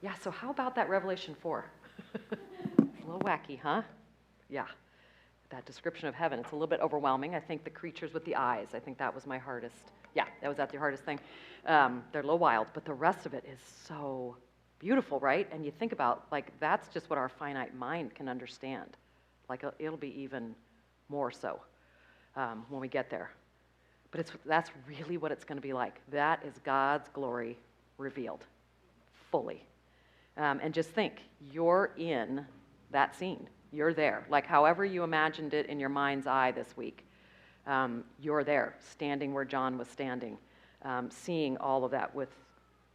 Yeah, so how about that Revelation 4? It's a little wacky, huh? Yeah, that description of heaven, it's a little bit overwhelming. I think the creatures with the eyes, I think that was my hardest. Yeah, that was the hardest thing. They're a little wild, but the rest of it is so beautiful, right? And you think about, like, that's just what our finite mind can understand. Like, it'll be even more so when we get there. But that's really what it's going to be like. That is God's glory revealed fully. And just think, you're in that scene. You're there. Like however you imagined it in your mind's eye this week, you're there, standing where John was standing, seeing all of that with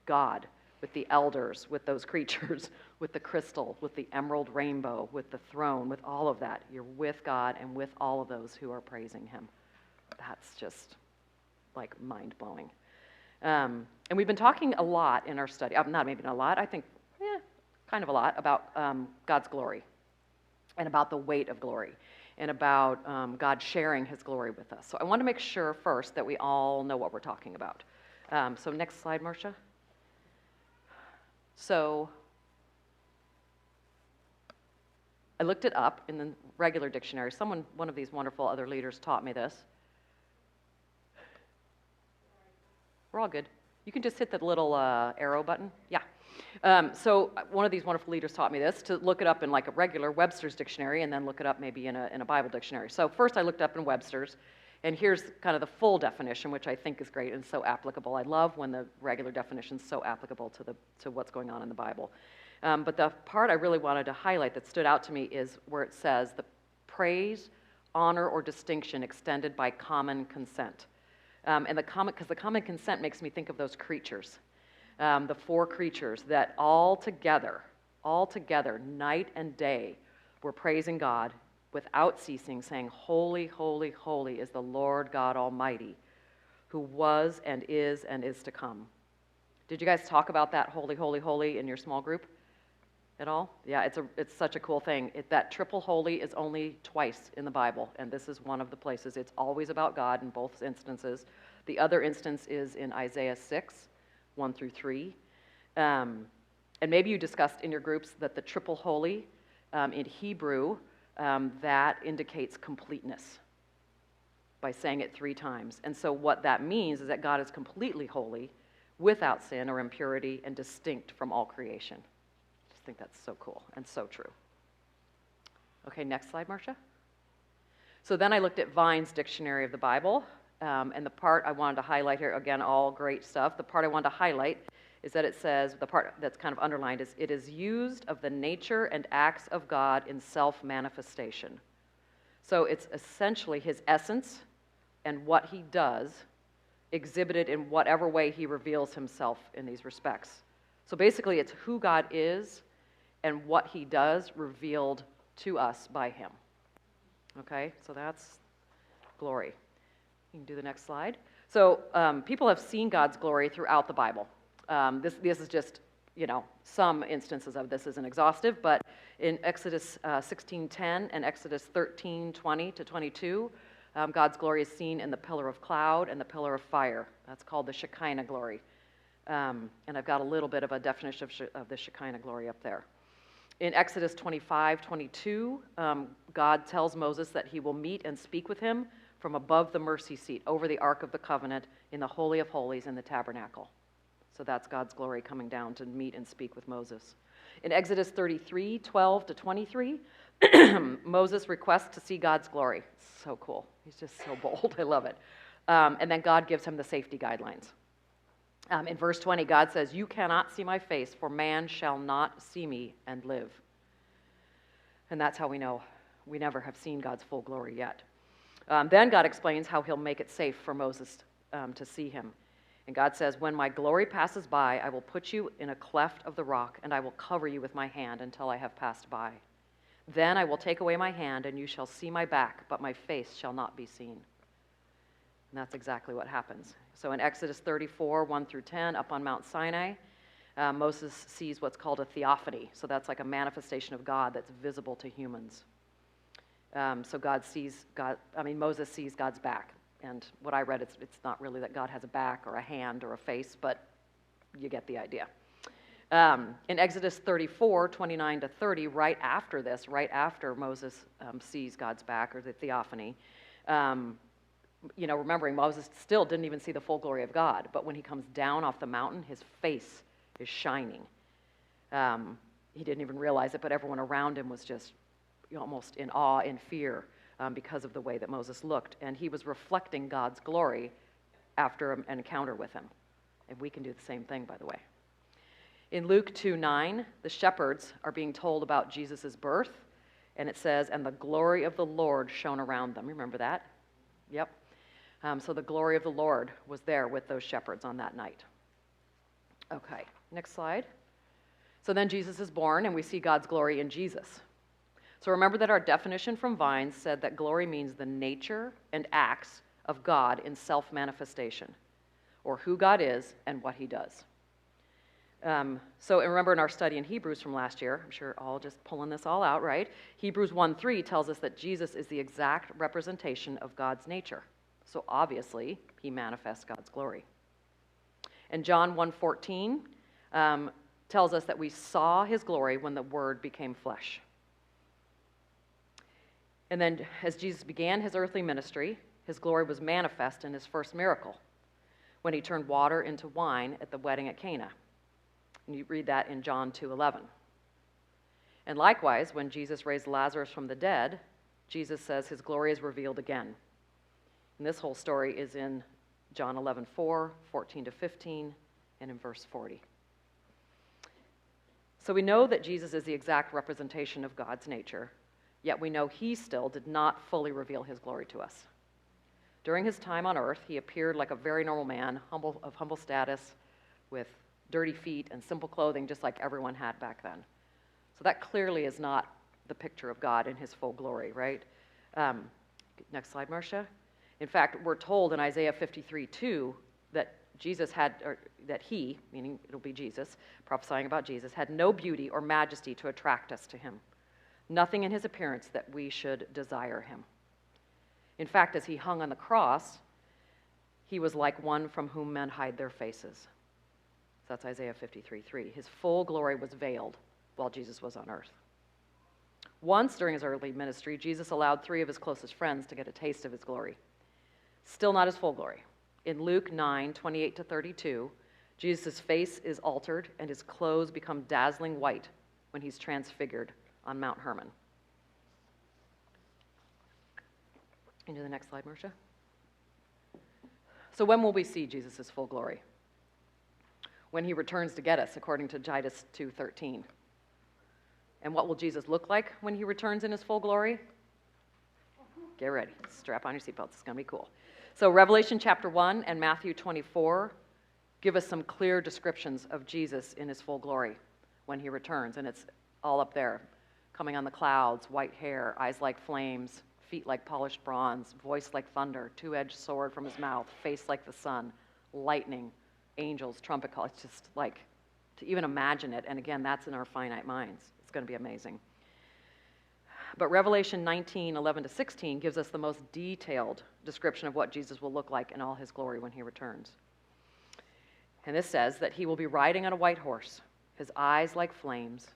God, with the elders, with those creatures, with the crystal, with the emerald rainbow, with the throne, with all of that. You're with God and with all of those who are praising him. That's just like mind-blowing. And we've been talking a lot in our study, not maybe not a lot, I think kind of a lot about God's glory and about the weight of glory and about God sharing his glory with us. So I want to make sure first that we all know what we're talking about. So next slide, Marcia. So I looked it up in the regular dictionary. One of these wonderful other leaders taught me this. We're all good. You can just hit the little arrow button. Yeah. So one of these wonderful leaders taught me this, to look it up in like a regular Webster's dictionary and then look it up maybe in a Bible dictionary. So first I looked up in Webster's, and here's kind of the full definition, which I think is great and so applicable. I love when the regular definition's so applicable to what's going on in the Bible. But the part I really wanted to highlight that stood out to me is where it says the praise, honor, or distinction extended by common consent. Because the common consent makes me think of those creatures, the four creatures that all together, night and day, were praising God without ceasing, saying, "Holy, holy, holy is the Lord God Almighty, who was and is to come." Did you guys talk about that holy, holy, holy in your small group at all? Yeah, it's such a cool thing. That triple holy is only twice in the Bible, and this is one of the places. It's always about God in both instances. The other instance is in Isaiah 6, 1 through 3. And maybe you discussed in your groups that the triple holy in Hebrew, that indicates completeness by saying it 3 times. And so what that means is that God is completely holy, without sin or impurity, and distinct from all creation. I just think that's so cool and so true. Okay, next slide, Marcia. So then I looked at Vine's Dictionary of the Bible, and the part I wanted to highlight here, again, all great stuff. The part I wanted to highlight is that it says, the part that's kind of underlined is, it is used of the nature and acts of God in self-manifestation. So it's essentially his essence and what he does exhibited in whatever way he reveals himself in these respects. So basically it's who God is and what he does revealed to us by him. Okay, so that's glory. You can do the next slide. So people have seen God's glory throughout the Bible. This is just, some instances of this isn't exhaustive, but in Exodus 16:10 and Exodus 13:20 to 22, God's glory is seen in the pillar of cloud and the pillar of fire. That's called the Shekinah glory. And I've got a little bit of a definition of the Shekinah glory up there. In Exodus 25:22, God tells Moses that he will meet and speak with him from above the mercy seat over the Ark of the Covenant in the Holy of Holies in the tabernacle. So that's God's glory coming down to meet and speak with Moses. In Exodus 33:12 to 23, Moses requests to see God's glory. So cool. He's just so bold. I love it. And then God gives him the safety guidelines. In verse 20, God says, "You cannot see my face, for man shall not see me and live." And that's how we know we never have seen God's full glory yet. Then God explains how he'll make it safe for Moses to see him. And God says, "When my glory passes by, I will put you in a cleft of the rock, and I will cover you with my hand until I have passed by. Then I will take away my hand, and you shall see my back, but my face shall not be seen." And that's exactly what happens. So in Exodus 34, 1 through 10, up on Mount Sinai, Moses sees what's called a theophany. So that's like a manifestation of God that's visible to humans. So Moses sees God's back. And what I read, it's not really that God has a back or a hand or a face, but you get the idea. In Exodus 34, 29 to 30, right after this, right after Moses sees God's back, or the theophany, remembering Moses still didn't even see the full glory of God, but when he comes down off the mountain, his face is shining. He didn't even realize it, but everyone around him was just almost in awe, in fear, because of the way that Moses looked. And he was reflecting God's glory after an encounter with him. And we can do the same thing, by the way. In Luke 2:9, the shepherds are being told about Jesus' birth, and it says, "And the glory of the Lord shone around them." Remember that? Yep. So the glory of the Lord was there with those shepherds on that night. Okay, next slide. So then Jesus is born, and we see God's glory in Jesus. So remember that our definition from Vines said that glory means the nature and acts of God in self-manifestation, or who God is and what he does. And remember in our study in Hebrews from last year, I'm sure all just pulling this all out, right? Hebrews 1:3 tells us that Jesus is the exact representation of God's nature. So obviously, he manifests God's glory. And John 1:14 tells us that we saw his glory when the Word became flesh. And then as Jesus began his earthly ministry, his glory was manifest in his first miracle, when he turned water into wine at the wedding at Cana. And you read that in John 2:11. And likewise, when Jesus raised Lazarus from the dead, Jesus says his glory is revealed again. And this whole story is in John 11:4, 14 to 15, and in verse 40. So we know that Jesus is the exact representation of God's nature, yet we know he still did not fully reveal his glory to us. During his time on earth, he appeared like a very normal man, of humble status, with dirty feet and simple clothing, just like everyone had back then. So that clearly is not the picture of God in his full glory, right? Next slide, Marcia. In fact, we're told in Isaiah 53:2 that Jesus had, or that he, meaning it'll be Jesus, prophesying about Jesus, had no beauty or majesty to attract us to him. Nothing in his appearance that we should desire him. In fact, as he hung on the cross, he was like one from whom men hide their faces. So that's Isaiah 53:3. His full glory was veiled while Jesus was on earth. Once during his earthly ministry, Jesus allowed 3 of his closest friends to get a taste of his glory. Still not his full glory. In Luke 9:28 to 32, Jesus' face is altered and his clothes become dazzling white when he's transfigured on Mount Hermon. Into the next slide, Marcia. So when will we see Jesus' full glory? When he returns to get us, according to Titus 2:13. And what will Jesus look like when he returns in his full glory? Get ready. Strap on your seatbelts. It's going to be cool. So Revelation chapter 1 and Matthew 24 give us some clear descriptions of Jesus in his full glory when he returns. And it's all up there. Coming on the clouds, white hair, eyes like flames, feet like polished bronze, voice like thunder, two-edged sword from his mouth, face like the sun, lightning, angels, trumpet call. It's just like, to even imagine it, and again, that's in our finite minds. It's going to be amazing. But Revelation 19:11 to 16 gives us the most detailed description of what Jesus will look like in all his glory when he returns. And this says that he will be riding on a white horse, his eyes like flames,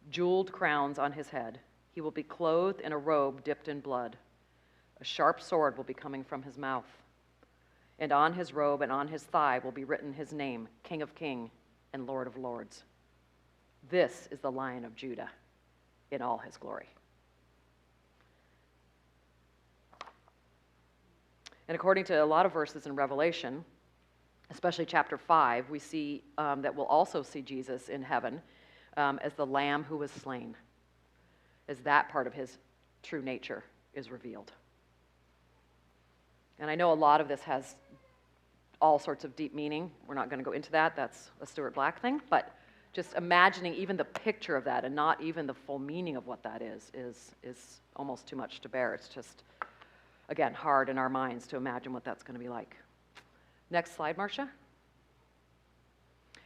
jeweled crowns on his head. He will be clothed in a robe dipped in blood. A sharp sword will be coming from his mouth. And on his robe and on his thigh will be written his name, King of Kings and Lord of Lords. This is the Lion of Judah in all his glory. And according to a lot of verses in Revelation, especially chapter 5, we see that we'll also see Jesus in heaven as the Lamb who was slain, as that part of his true nature is revealed. And I know a lot of this has all sorts of deep meaning. We're not going to go into that. That's a Stuart Black thing. But just imagining even the picture of that and not even the full meaning of what that is almost too much to bear. It's just, again, hard in our minds to imagine what that's going to be like. Next slide, Marcia.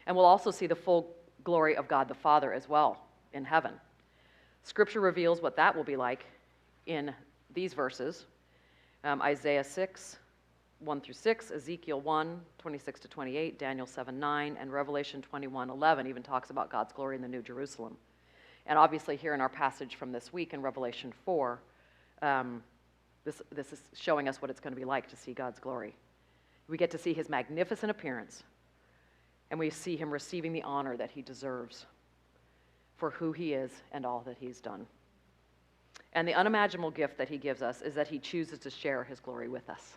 And we'll also see the full glory of God the Father as well in heaven. Scripture reveals what that will be like in these verses. Isaiah 6, 1 through 6, Ezekiel 1, 26 to 28, Daniel 7, 9, and Revelation 21, 11 even talks about God's glory in the New Jerusalem. And obviously here in our passage from this week in Revelation 4, this is showing us what it's going to be like to see God's glory. We get to see his magnificent appearance, and we see him receiving the honor that he deserves for who he is and all that he's done. And the unimaginable gift that he gives us is that he chooses to share his glory with us.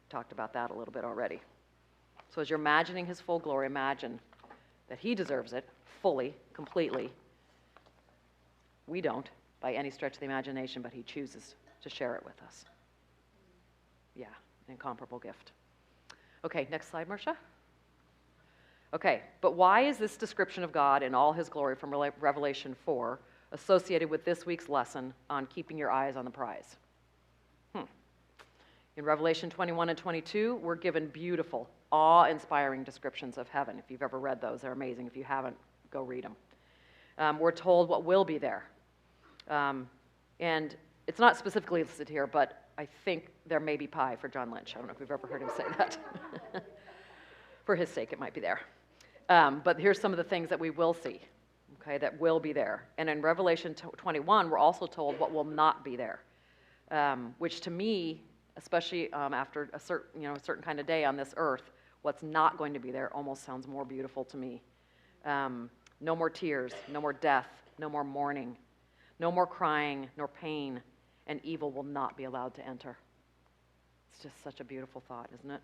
Talked about that a little bit already. So as you're imagining his full glory, imagine that he deserves it fully, completely. We don't, by any stretch of the imagination, but he chooses to share it with us. Yeah, an incomparable gift. Okay, next slide, Marcia. Okay, but why is this description of God in all his glory from Revelation 4 associated with this week's lesson on keeping your eyes on the prize? In Revelation 21 and 22, we're given beautiful, awe-inspiring descriptions of heaven. If you've ever read those, they're amazing. If you haven't, go read them. We're told what will be there. And it's not specifically listed here, but I think there may be pie for John Lynch. I don't know if we've ever heard him say that. For his sake, it might be there. But here's some of the things that we will see, okay, that will be there. And in Revelation 21, we're also told what will not be there, which to me, especially after a certain kind of day on this earth, what's not going to be there almost sounds more beautiful to me. No more tears, no more death, no more mourning, no more crying, nor pain, and evil will not be allowed to enter. It's just such a beautiful thought, isn't it?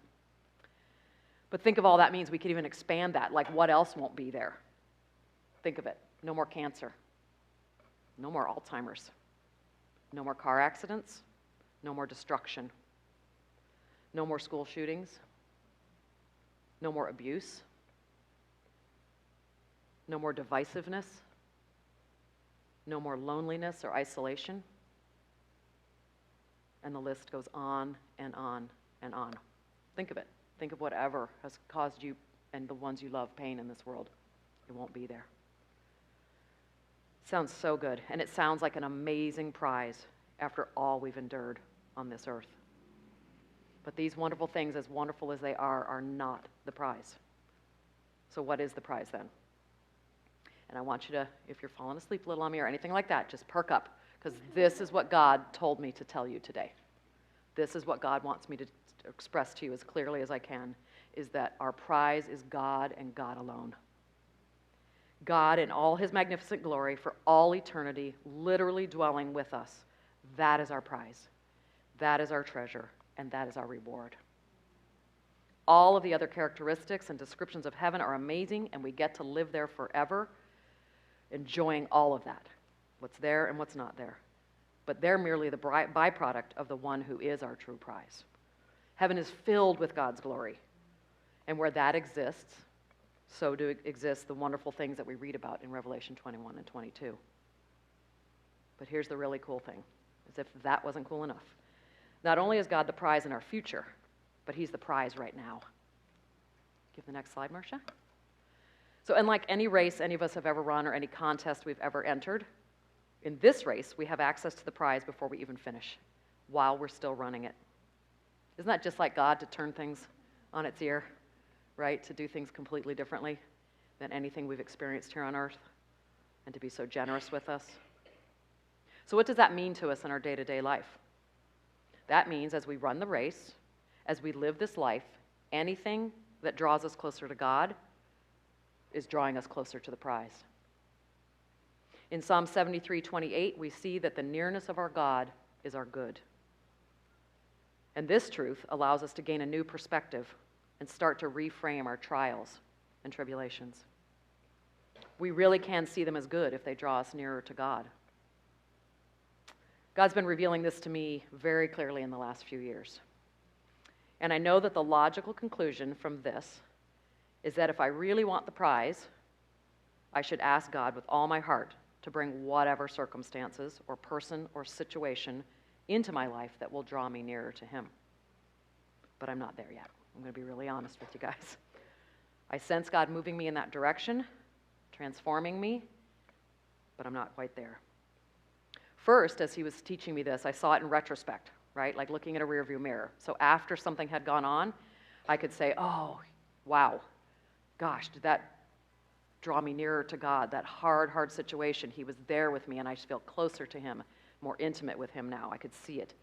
But think of all that means. We could even expand that. Like, what else won't be there? Think of it. No more cancer. No more Alzheimer's. No more car accidents. No more destruction. No more school shootings. No more abuse. No more divisiveness. No more loneliness or isolation. And the list goes on and on and on. Think of it. Think of whatever has caused you and the ones you love pain in this world. It won't be there. Sounds so good, and it sounds like an amazing prize after all we've endured on this earth. But these wonderful things, as wonderful as they are not the prize. So what is the prize then? And I want you to, if you're falling asleep a little on me or anything like that, just perk up, because this is what God told me to tell you today. This is what God wants me to express to you as clearly as I can, is that our prize is God and God alone. God in all his magnificent glory for all eternity, literally dwelling with us. That is our prize. That is our treasure, and that is our reward. All of the other characteristics and descriptions of heaven are amazing, and we get to live there forever, enjoying all of that, what's there and what's not there. But they're merely the byproduct of the one who is our true prize. Heaven is filled with God's glory. And where that exists, so do exist the wonderful things that we read about in Revelation 21 and 22. But here's the really cool thing, as if that wasn't cool enough. Not only is God the prize in our future, but he's the prize right now. Give the next slide, Marcia. So unlike any race any of us have ever run or any contest we've ever entered, in this race we have access to the prize before we even finish, while we're still running it. Isn't that just like God to turn things on its ear, right? To do things completely differently than anything we've experienced here on earth, and to be so generous with us? So what does that mean to us in our day-to-day life? That means as we run the race, as we live this life, anything that draws us closer to God is drawing us closer to the prize. In Psalm 73:28, we see that the nearness of our God is our good. And this truth allows us to gain a new perspective and start to reframe our trials and tribulations. We really can see them as good if they draw us nearer to God. God's been revealing this to me very clearly in the last few years. And I know that the logical conclusion from this is that if I really want the prize, I should ask God with all my heart to bring whatever circumstances or person or situation into my life that will draw me nearer to him. But I'm not there yet. I'm going to be really honest with you guys. I sense God moving me in that direction, transforming me, but I'm not quite there. First, as he was teaching me this, I saw it in retrospect. right? Like looking at a rearview mirror. So after something had gone on, I could say, oh, wow, gosh, did that draw me nearer to God? That hard, hard situation, he was there with me, and I just feel closer to him, more intimate with him now. I could see it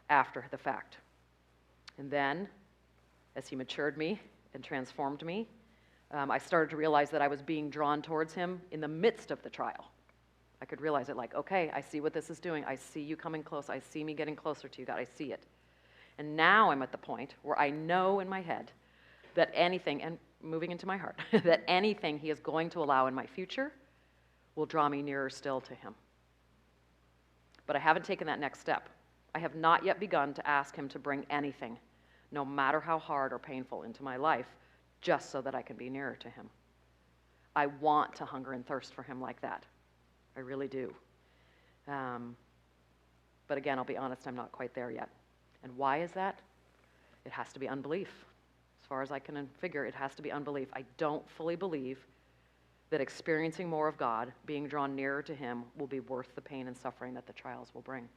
after the fact. And then, as he matured me and transformed me, I started to realize that I was being drawn towards him in the midst of the trial. I could realize it like, okay, I see what this is doing. I see you coming close. I see me getting closer to you, God. I see it. And now I'm at the point where I know in my head that anything, and moving into my heart, that anything he is going to allow in my future will draw me nearer still to him. But I haven't taken that next step. I have not yet begun to ask him to bring anything, no matter how hard or painful, into my life, just so that I can be nearer to him. I want to hunger and thirst for him like that. I really do. But again, I'll be honest, I'm not quite there yet. And why is that? It has to be unbelief. As far as I can figure, it has to be unbelief. I don't fully believe that experiencing more of God, being drawn nearer to him, will be worth the pain and suffering that the trials will bring.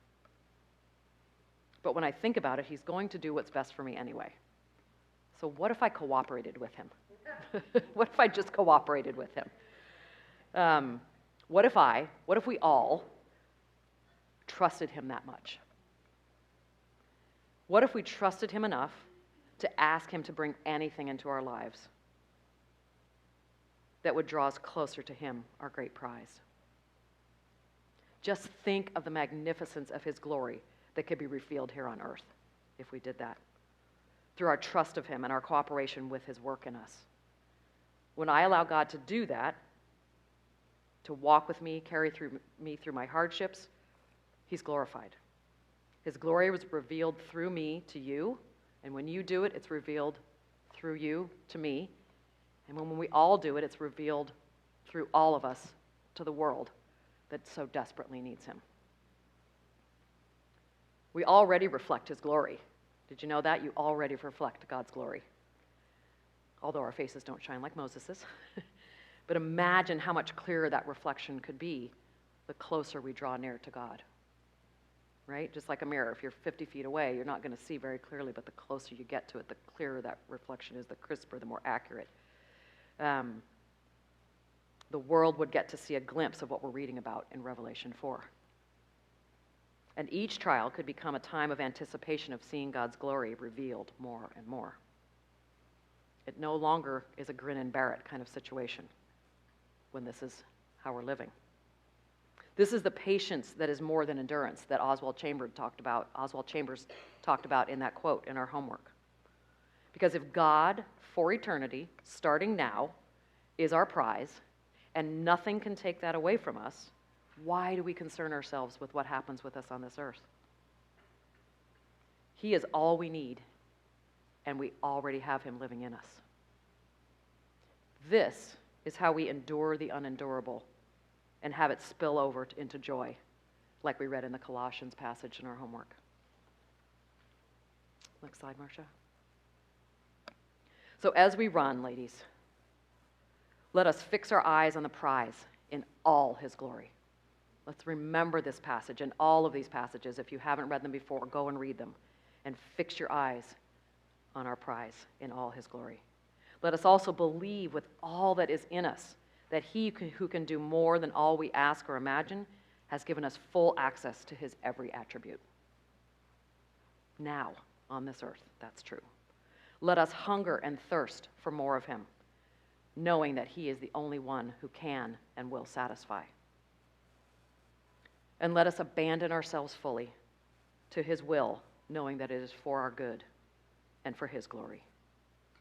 But when I think about it, he's going to do what's best for me anyway. So what if I cooperated with him? What if I just cooperated with him? What if we all trusted him that much? What if we trusted him enough to ask him to bring anything into our lives that would draw us closer to him, our great prize? Just think of the magnificence of his glory that could be revealed here on earth if we did that, through our trust of him and our cooperation with his work in us. When I allow God to do that, to walk with me, carry me through my hardships, he's glorified. His glory was revealed through me to you, and when you do it, it's revealed through you to me. And when we all do it, it's revealed through all of us to the world that so desperately needs him. We already reflect his glory. Did you know that? You already reflect God's glory. Although our faces don't shine like Moses's. But imagine how much clearer that reflection could be the closer we draw near to God. Right? Just like a mirror. If you're 50 feet away, you're not going to see very clearly, but the closer you get to it, the clearer that reflection is, the crisper, the more accurate. The world would get to see a glimpse of what we're reading about in Revelation 4. And each trial could become a time of anticipation of seeing God's glory revealed more and more. It no longer is a grin and bear it kind of situation when this is how we're living. This is the patience that is more than endurance that Oswald Chambers talked about in that quote in our homework. Because if God, for eternity, starting now, is our prize, and nothing can take that away from us, why do we concern ourselves with what happens with us on this earth? He is all we need, and we already have him living in us. This is how we endure the unendurable and have it spill over into joy, like we read in the Colossians passage in our homework. Next slide, Marcia. So as we run, ladies, let us fix our eyes on the prize in all his glory. Let's remember this passage and all of these passages. If you haven't read them before, go and read them and fix your eyes on our prize in all his glory. Let us also believe with all that is in us that he who can do more than all we ask or imagine has given us full access to his every attribute. Now, on this earth, that's true. Let us hunger and thirst for more of him, knowing that he is the only one who can and will satisfy. And let us abandon ourselves fully to his will, knowing that it is for our good and for his glory.